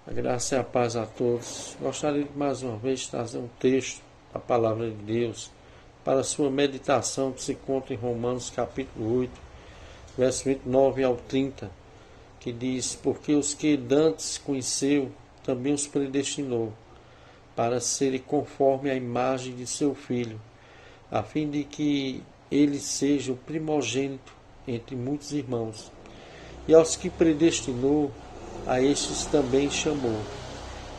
A graça e a paz a todos. Gostaria de mais uma vez trazer um texto da palavra de Deus para a sua meditação que se encontra em Romanos capítulo 8, verso 29 ao 30, que diz: Porque os que dantes conheceu, também os predestinou, para serem conforme a imagem de seu Filho, a fim de que ele seja o primogênito entre muitos irmãos. E aos que predestinou, a estes também chamou.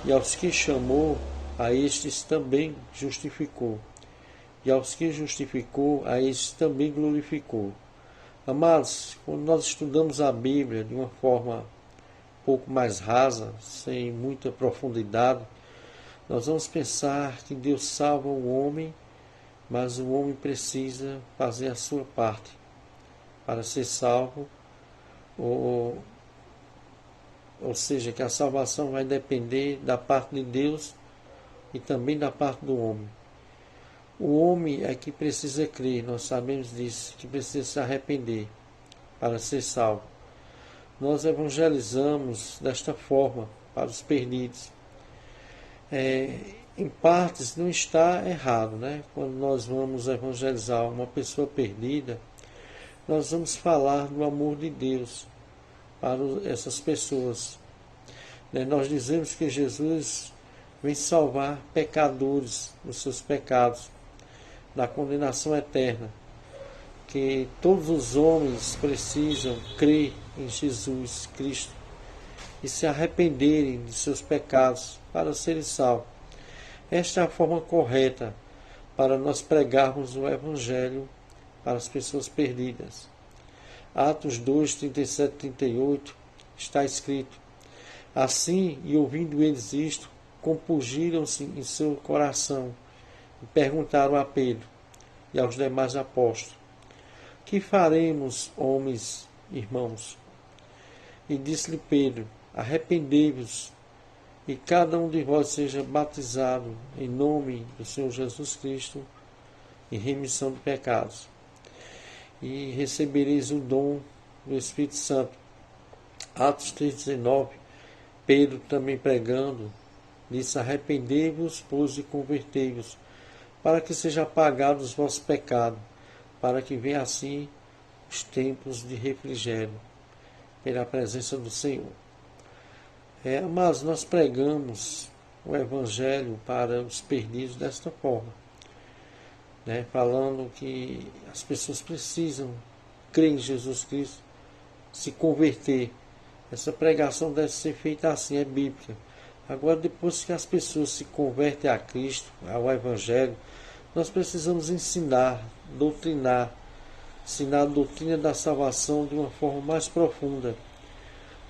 E aos que chamou, a estes também justificou. E aos que justificou, a estes também glorificou. Amados, quando nós estudamos a Bíblia de uma forma um pouco mais rasa, sem muita profundidade, nós vamos pensar que Deus salva o homem, mas o homem precisa fazer a sua parte para ser salvo, ou seja, que a salvação vai depender da parte de Deus e também da parte do homem. O homem é que precisa crer, nós sabemos disso, que precisa se arrepender para ser salvo. Nós evangelizamos desta forma para os perdidos. Em partes não está errado, né? Quando nós vamos evangelizar uma pessoa perdida, nós vamos falar do amor de Deus para essas pessoas. Nós dizemos que Jesus vem salvar pecadores dos seus pecados, da condenação eterna, que todos os homens precisam crer em Jesus Cristo e se arrependerem de seus pecados para serem salvos. Esta é a forma correta para nós pregarmos o Evangelho para as pessoas perdidas. Atos 2, 37 e 38 está escrito: Assim, e ouvindo eles isto, compungiram-se em seu coração e perguntaram a Pedro e aos demais apóstolos: Que faremos, homens, irmãos? E disse-lhe Pedro: Arrependei-vos, e cada um de vós seja batizado em nome do Senhor Jesus Cristo, em remissão de pecados, e recebereis o dom do Espírito Santo. Atos 3,19, Pedro também pregando, disse: Arrependei-vos, pois, e convertei-vos, para que seja apagado os vossos pecados, para que venha assim os tempos de refrigério, pela presença do Senhor. Mas nós pregamos o Evangelho para os perdidos desta forma, falando que as pessoas precisam crer em Jesus Cristo, se converter. Essa pregação deve ser feita assim, é bíblica. Agora, depois que as pessoas se convertem a Cristo, ao Evangelho, nós precisamos ensinar, doutrinar, ensinar a doutrina da salvação de uma forma mais profunda.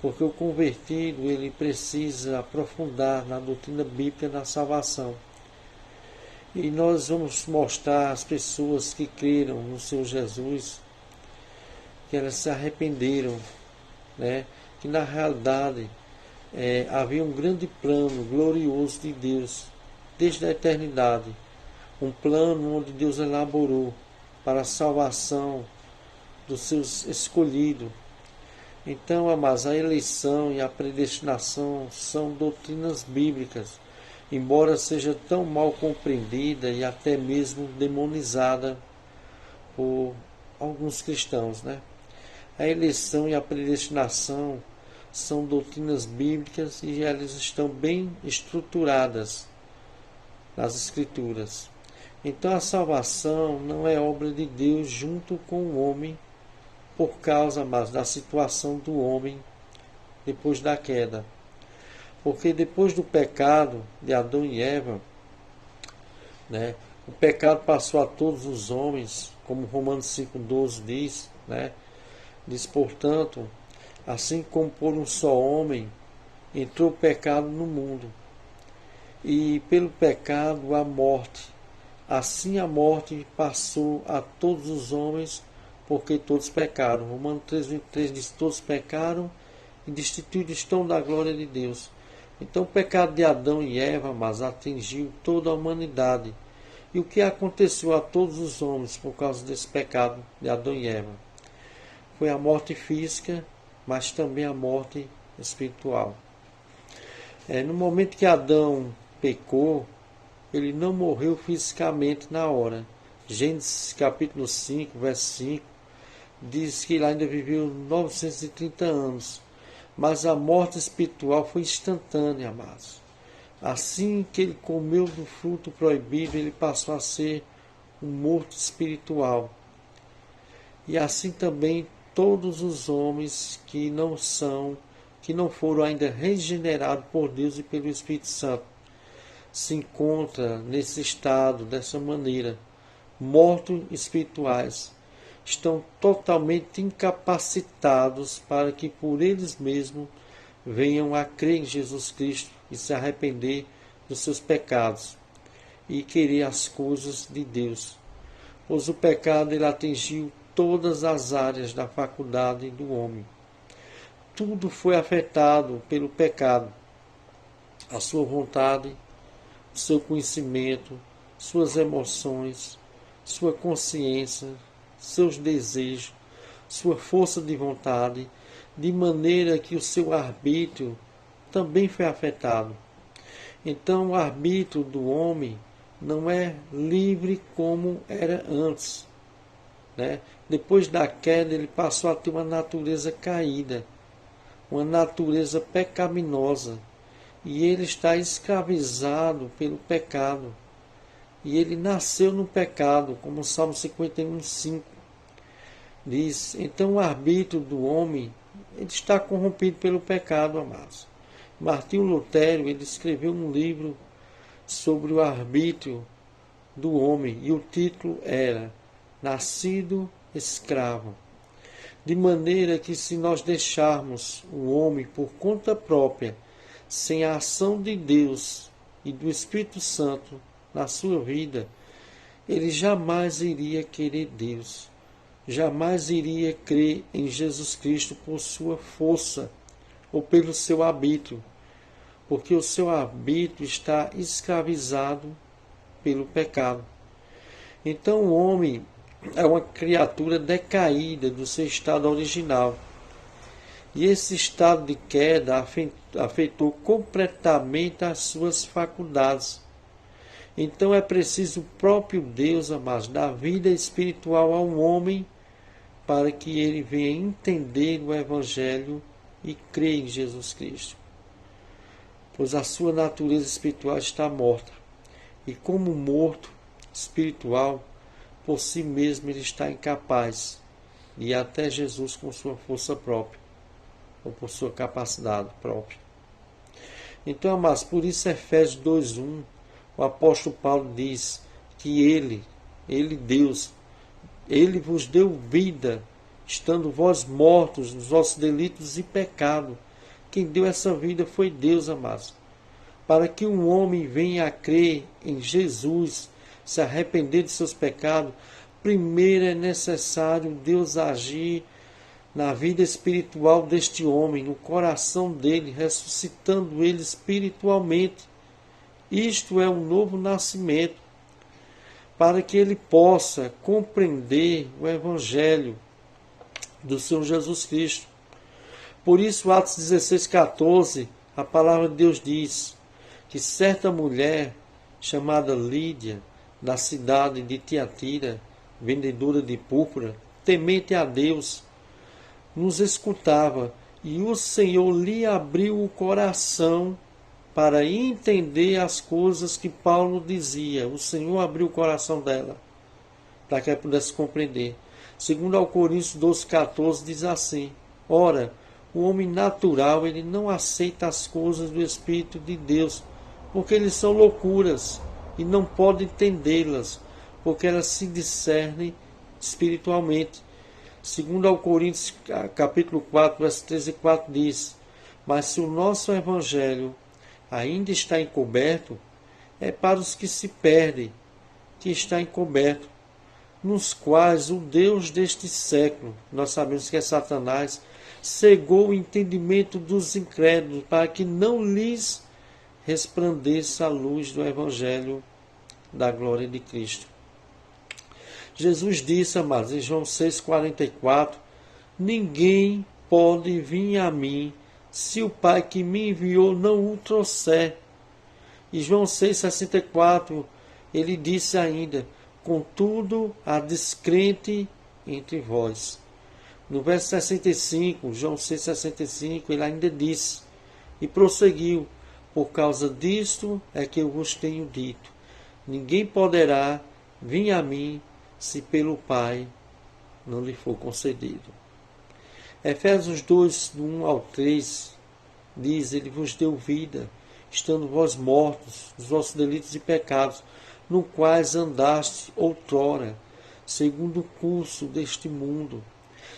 Porque o convertido, ele precisa aprofundar na doutrina bíblica da salvação. E nós vamos mostrar às pessoas que creram no Senhor Jesus, que elas se arrependeram, que na realidade havia um grande plano glorioso de Deus, desde a eternidade. Um plano onde Deus elaborou para a salvação dos seus escolhidos. Então, amados, a eleição e a predestinação são doutrinas bíblicas, embora seja tão mal compreendida e até mesmo demonizada por alguns cristãos. A eleição e a predestinação são doutrinas bíblicas e elas estão bem estruturadas nas Escrituras. Então, a salvação não é obra de Deus junto com o homem, por causa da situação do homem depois da queda. Porque depois do pecado de Adão e Eva, o pecado passou a todos os homens, como Romanos 5,12 diz, diz, portanto, assim como por um só homem entrou o pecado no mundo, e pelo pecado a morte, assim a morte passou a todos os homens, porque todos pecaram. Romanos 3,23 diz: todos pecaram e destituídos estão da glória de Deus. Então o pecado de Adão e Eva, mas atingiu toda a humanidade. E o que aconteceu a todos os homens por causa desse pecado de Adão e Eva? Foi a morte física, mas também a morte espiritual. No momento que Adão pecou, ele não morreu fisicamente na hora. Gênesis capítulo 5, verso 5, diz que ele ainda viveu 930 anos. Mas a morte espiritual foi instantânea, amados. Assim que ele comeu do fruto proibido, ele passou a ser um morto espiritual. E assim também todos os homens que não foram ainda regenerados por Deus e pelo Espírito Santo, se encontram nesse estado, dessa maneira, mortos espirituais, estão totalmente incapacitados para que por eles mesmos venham a crer em Jesus Cristo e se arrepender dos seus pecados e querer as coisas de Deus. Pois o pecado ele atingiu todas as áreas da faculdade do homem. Tudo foi afetado pelo pecado. A sua vontade, o seu conhecimento, suas emoções, sua consciência, seus desejos, sua força de vontade, de maneira que o seu arbítrio também foi afetado. Então o arbítrio do homem não é livre como era antes. Depois da queda ele passou a ter uma natureza caída, uma natureza pecaminosa, e ele está escravizado pelo pecado. E ele nasceu no pecado, como o Salmo 51:5 diz. Então o arbítrio do homem ele está corrompido pelo pecado, amados. Martinho Lutero ele escreveu um livro sobre o arbítrio do homem, e o título era Nascido Escravo. De maneira que se nós deixarmos o homem por conta própria, sem a ação de Deus e do Espírito Santo na sua vida, ele jamais iria querer Deus, jamais iria crer em Jesus Cristo por sua força ou pelo seu arbítrio, porque o seu arbítrio está escravizado pelo pecado. Então o homem é uma criatura decaída do seu estado original. E esse estado de queda afetou completamente as suas faculdades. Então é preciso o próprio Deus, amados, dar vida espiritual ao homem para que ele venha entender o Evangelho e crer em Jesus Cristo. Pois a sua natureza espiritual está morta. E como morto espiritual, por si mesmo ele está incapaz de ir até Jesus com sua força própria, ou por sua capacidade própria. Então, amados, por isso Efésios 2:1, o apóstolo Paulo diz que ele, Deus, ele vos deu vida, estando vós mortos nos vossos delitos e pecado. Quem deu essa vida foi Deus, amados. Para que um homem venha a crer em Jesus, se arrepender de seus pecados, primeiro é necessário Deus agir na vida espiritual deste homem, no coração dele, ressuscitando ele espiritualmente. Isto é um novo nascimento, para que ele possa compreender o Evangelho do Senhor Jesus Cristo. Por isso, Atos 16:14, a palavra de Deus diz que certa mulher chamada Lídia, da cidade de Tiatira, vendedora de púrpura, temente a Deus, nos escutava, e o Senhor lhe abriu o coração para entender as coisas que Paulo dizia. O Senhor abriu o coração dela, para que ela pudesse compreender. Segundo ao Coríntios 12:14 diz assim: ora, o homem natural ele não aceita as coisas do Espírito de Deus, porque eles são loucuras, e não pode entendê-las, porque elas se discernem espiritualmente. Segundo ao Coríntios, capítulo 4, verso 13 e 4 diz: mas se o nosso Evangelho ainda está encoberto, é para os que se perdem, que está encoberto, nos quais o Deus deste século, nós sabemos que é Satanás, cegou o entendimento dos incrédulos, para que não lhes resplandeça a luz do Evangelho da glória de Cristo. Jesus disse, amados, em João 6,44, ninguém pode vir a mim se o Pai que me enviou não o trouxer? E João 6,64, ele disse ainda: contudo, há descrente entre vós. No verso 65, João 6,65, ele ainda disse, e prosseguiu: por causa disto é que eu vos tenho dito, ninguém poderá vir a mim se pelo Pai não lhe for concedido. Efésios 2, do 1 ao 3, diz: ele vos deu vida, estando vós mortos nos vossos delitos e pecados, no quais andaste outrora, segundo o curso deste mundo,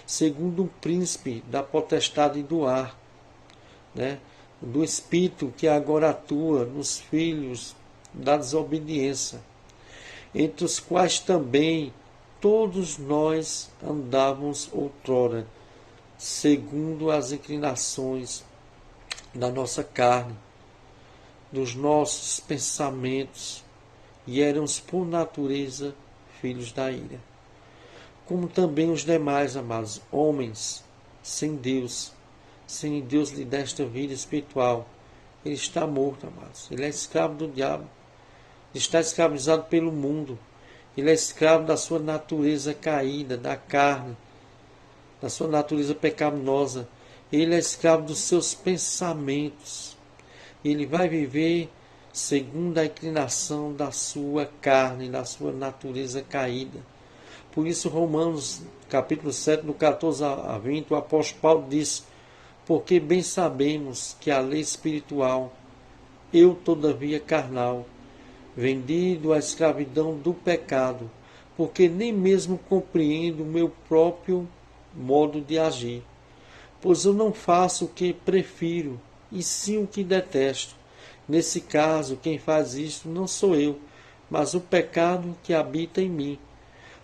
segundo o príncipe da potestade do ar, do espírito que agora atua nos filhos da desobediência, entre os quais também todos nós andávamos outrora, segundo as inclinações da nossa carne, dos nossos pensamentos, e éramos por natureza filhos da ira. Como também os demais, amados, homens sem Deus lhe desta vida espiritual, ele está morto, amados. Ele é escravo do diabo, ele está escravizado pelo mundo, ele é escravo da sua natureza caída, da carne, da sua natureza pecaminosa. Ele é escravo dos seus pensamentos. Ele vai viver segundo a inclinação da sua carne, da sua natureza caída. Por isso, Romanos, capítulo 7, do 14 a 20, o apóstolo Paulo diz: porque bem sabemos que a lei espiritual, eu todavia carnal, vendido à escravidão do pecado, porque nem mesmo compreendo o meu próprio modo de agir. Pois eu não faço o que prefiro, e sim o que detesto. Nesse caso, quem faz isto não sou eu, mas o pecado que habita em mim.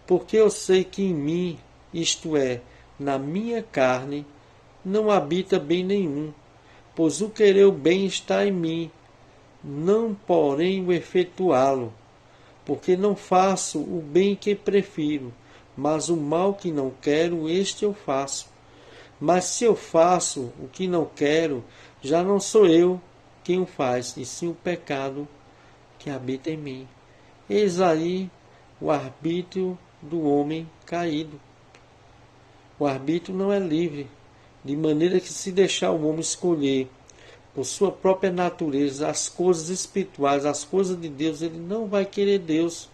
Porque eu sei que em mim, isto é, na minha carne, não habita bem nenhum, pois o querer o bem está em mim, não porém o efetuá-lo, porque não faço o bem que prefiro, mas o mal que não quero, este eu faço. Mas se eu faço o que não quero, já não sou eu quem o faz, e sim o pecado que habita em mim. Eis aí o arbítrio do homem caído. O arbítrio não é livre, de maneira que, se deixar o homem escolher por sua própria natureza as coisas espirituais, as coisas de Deus, ele não vai querer Deus,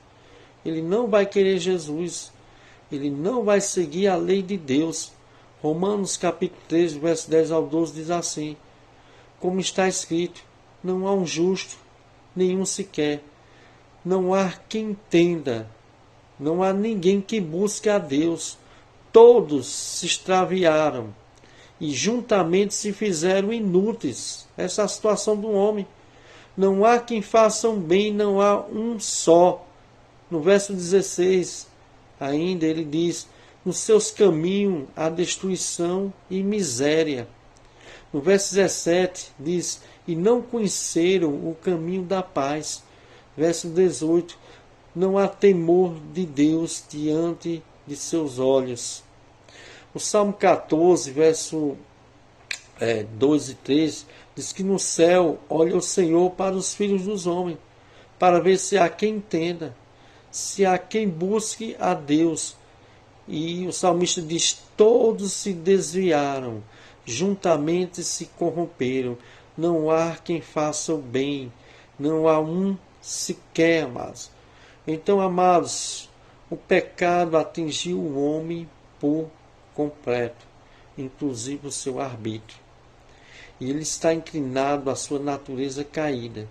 ele não vai querer Jesus, ele não vai seguir a lei de Deus. Romanos capítulo 3, verso 10 ao 12 diz assim: como está escrito, não há um justo, nenhum sequer, não há quem entenda, não há ninguém que busque a Deus, todos se extraviaram e juntamente se fizeram inúteis. Essa é a situação do homem. Não há quem faça um bem, não há um só. No verso 16, ainda ele diz: nos seus caminhos há destruição e miséria. No verso 17 diz: e não conheceram o caminho da paz. Verso 18: não há temor de Deus diante de seus olhos. O Salmo 14, verso 2 e 3, diz que no céu olha o Senhor para os filhos dos homens, para ver se há quem entenda, se há quem busque a Deus. E o salmista diz: todos se desviaram, juntamente se corromperam, não há quem faça o bem, não há um sequer, amados. Então, amados, o pecado atingiu o homem por completo, inclusive o seu arbítrio. E ele está inclinado à sua natureza caída.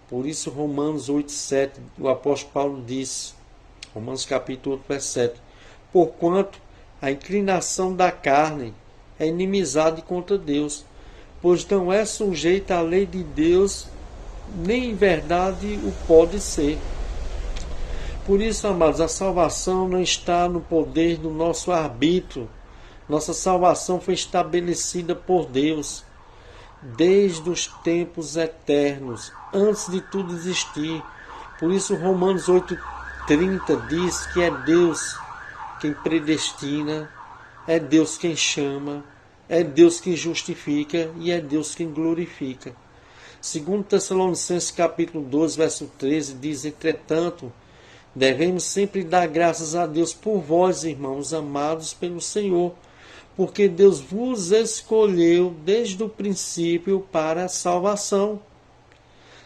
Por isso, Romanos 8,7, o apóstolo Paulo diz, Romanos capítulo 8, verso 7, porquanto a inclinação da carne é inimizade contra Deus, pois não é sujeita à lei de Deus, nem em verdade o pode ser. Por isso, amados, a salvação não está no poder do nosso arbítrio. Nossa salvação foi estabelecida por Deus desde os tempos eternos, antes de tudo existir. Por isso, Romanos 8,30 diz que é Deus quem predestina, é Deus quem chama, é Deus quem justifica e é Deus quem glorifica. Segundo Tessalonicenses capítulo 12, verso 13, diz: entretanto, devemos sempre dar graças a Deus por vós, irmãos amados pelo Senhor, porque Deus vos escolheu desde o princípio para a salvação.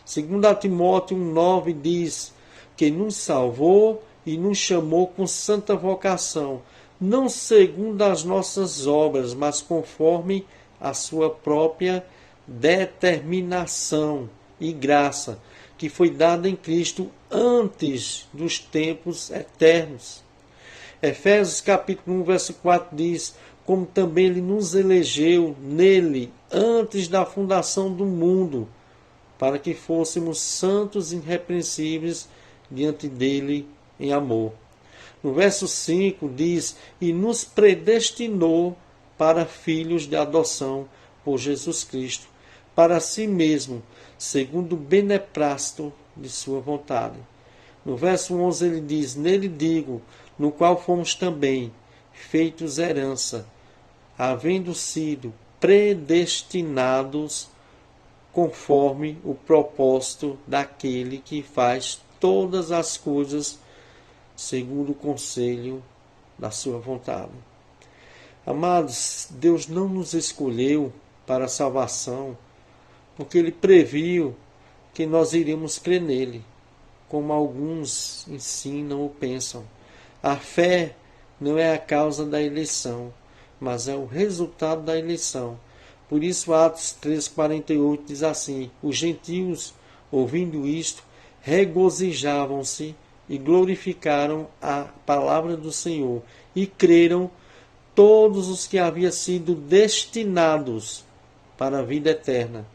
Segundo Timóteo 1,9 diz que nos salvou e nos chamou com santa vocação, não segundo as nossas obras, mas conforme a sua própria determinação e graça, que foi dada em Cristo antes dos tempos eternos. Efésios capítulo 1, verso 4 diz: como também Ele nos elegeu nele antes da fundação do mundo, para que fôssemos santos e irrepreensíveis diante dele em amor. No verso 5 diz: e nos predestinou para filhos de adoção por Jesus Cristo, para si mesmo, segundo o beneplácito de sua vontade. No verso 11 ele diz: nele digo, no qual fomos também feitos herança, havendo sido predestinados conforme o propósito daquele que faz todas as coisas segundo o conselho da sua vontade. Amados, Deus não nos escolheu para a salvação porque Ele previu que nós iríamos crer nele, como alguns ensinam ou pensam. A fé não é a causa da eleição, mas é o resultado da eleição. Por isso, Atos 3,48 diz assim: os gentios, ouvindo isto, regozijavam-se e glorificaram a palavra do Senhor, e creram todos os que haviam sido destinados para a vida eterna.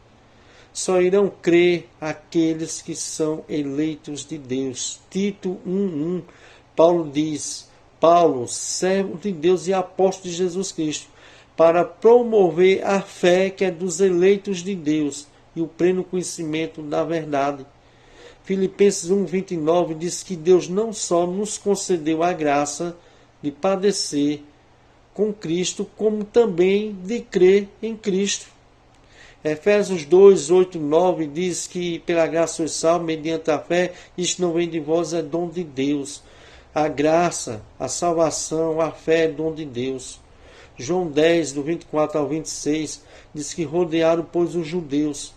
Só irão crer aqueles que são eleitos de Deus. Tito 1,1, Paulo diz: Paulo, servo de Deus e apóstolo de Jesus Cristo, para promover a fé que é dos eleitos de Deus e o pleno conhecimento da verdade. Filipenses 1,29 diz que Deus não só nos concedeu a graça de padecer com Cristo, como também de crer em Cristo. Efésios 2, 8 e 9 diz que pela graça sois salvos mediante a fé, isto não vem de vós, é dom de Deus. A graça, a salvação, a fé é dom de Deus. João 10, do 24 ao 26, diz que rodearam, pois, os judeus,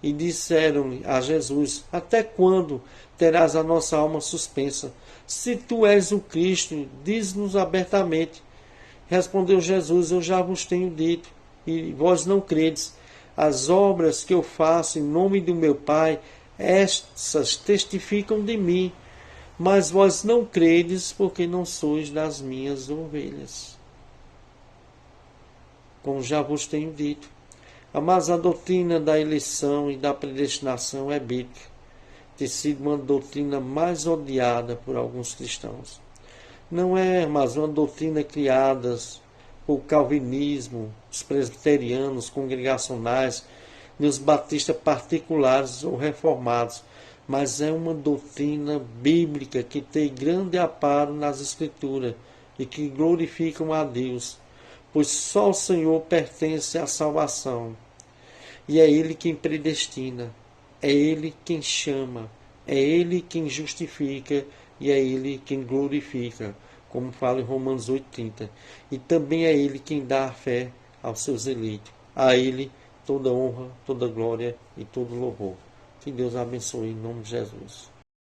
e disseram-lhe a Jesus: até quando terás a nossa alma suspensa? Se tu és o Cristo, diz-nos abertamente. Respondeu Jesus: eu já vos tenho dito, e vós não credes. As obras que eu faço em nome do meu Pai, estas testificam de mim, mas vós não credes, porque não sois das minhas ovelhas. Como já vos tenho dito. Mas a doutrina da eleição e da predestinação é bíblica. Tem sido uma doutrina mais odiada por alguns cristãos. Não é, mas uma doutrina criada por calvinismo, os presbiterianos, congregacionais, e os batistas particulares ou reformados, mas é uma doutrina bíblica que tem grande aparo nas Escrituras e que glorificam a Deus, pois só o Senhor pertence à salvação. E é Ele quem predestina, é Ele quem chama, é Ele quem justifica e é Ele quem glorifica, como fala em Romanos 8,30. E também é Ele quem dá a fé aos seus eleitos. A Ele toda honra, toda glória e todo louvor. Que Deus abençoe em nome de Jesus.